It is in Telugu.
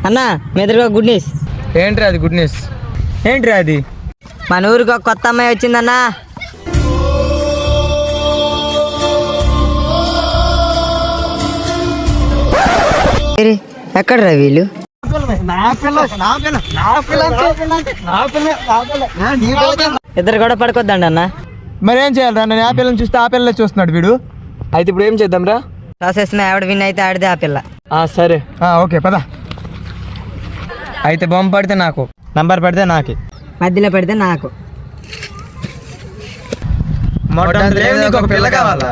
అన్న మీ ఎదురుగా గుడ్ న్యూస్. ఏంట్రా అది గుడ్ న్యూస్? ఏంట్రా అది? మన ఊరికి ఒక కొత్త అమ్మాయి వచ్చిందన్నా. ఎక్కడరా వీళ్ళు? ఇద్దరు కూడా పడుకోద్దండి అన్న. మరేం చేయాలరా? నేను ఆ పిల్లని చూస్తే ఆ పిల్లలే చూస్తున్నాడు వీడు. అయితే ఇప్పుడు ఏం చేద్దాంరా? ప్రాసెస్ ఆవిడ విన్ అయితే ఆడితే ఆ పిల్ల. సరే ఓకే పద. అయితే బొమ్మ పడితే నాకు, నంబర్ పడితే నాకు, మధ్యలో పెడితే నాకు. మొట్ట ఒక పిల్ల కావాలా?